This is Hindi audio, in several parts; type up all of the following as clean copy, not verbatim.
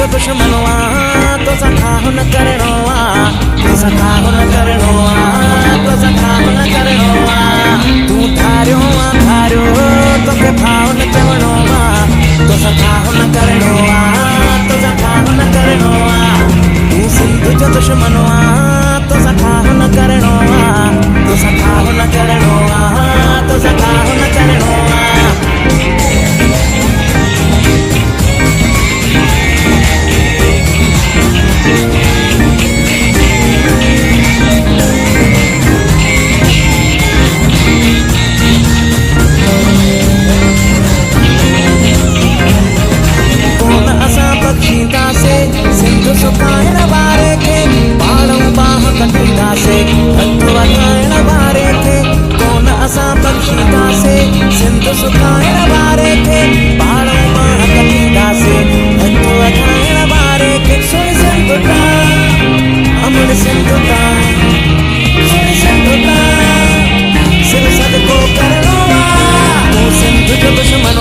जो दुश्मन तो सखा न करणो तो सखा न करणो तो सखा न करणो तू धारियो तो के भाव न चवणो तो सखा न करणो तो सखा न करणो तू सिंध जो दुश्मन तो सखा न करणो तो सखा न करणो तो सखा न करणो सिंध सुकाइण वारे खे बाणों बाह कटींदासे हथ वधाइण वारे खे कोन असां बख़्शींदासे सिंध सुकाइण वारे खे बाणों बाह कटींदासे हथ वधाइण वारे खे सुन सिंधुता अमर सिंधुता सुन सिंधुता सिर सदको करणो तू सिंध जो दुश्मन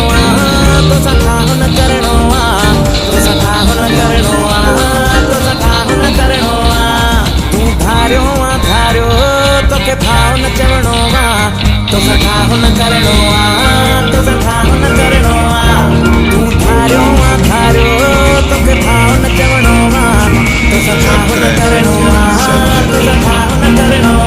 तो सखा न करणो तो सखा न करणो तो सखा न करणो तू धारियो तो के भाव न चवणो तो सखा न करणो तो सखा न करणो तू धारियो तो के भाव न चवणो तो सखा न करणो तो सखा न करणो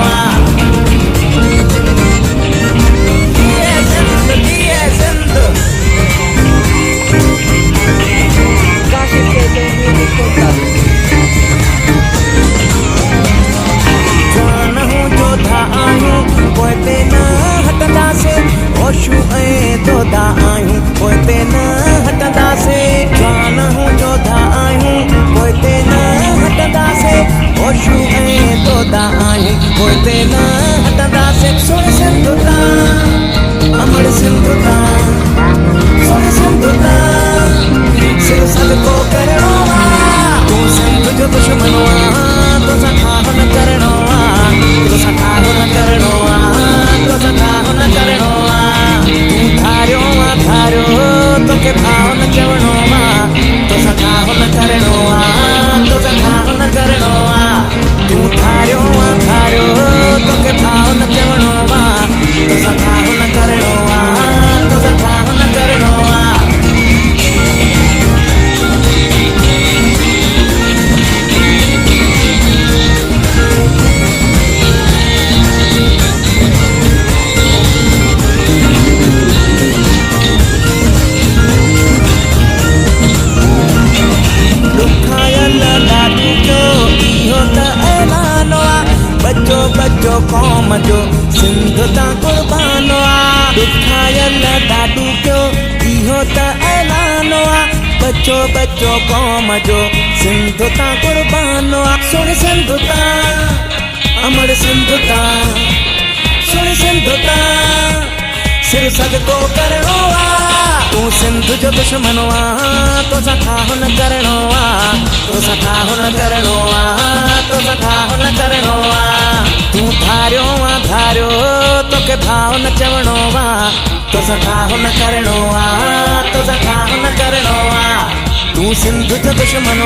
होशू ऐं जोधा आहियूं पोइ ते न हटंदासीं जान हूं जोधा आहियूं पोइ ते न हटंदासीं होशू ऐं जोधा आहियूं पोइ ते न हटंदासीं सुन सिंधुता अमर सिंधुता सुन सिंधुता सिर सदको करणो तू सिंध जो दुश्मन तो सखा न करणो तो सखा न करणो तो सखा न करणो तू धारियो तो के भाव न चवणो तो सखा न करणो तो सखा न करणो तू धारियो तो के भाव न चवणो तो सखा न करणो तो सखा न करणो बचो कौम जो सिंध ता कुर्बानो दुखायल ॾाढो कयो इहो त ऐलानो बचो कौम जो सिंध ता कुर्बानो सुन सिंधुता अमर सिंधुता सुन सिंधुता सिर सदको करणो तू सिंध जो दुश्मन तो सखा न करणो तो सखा न करणो तो सखा न करणो तू धारियो तो के भाव न चवणो तो सखा न करणो तो सखा न करणो तू सिंध जो दुश्मन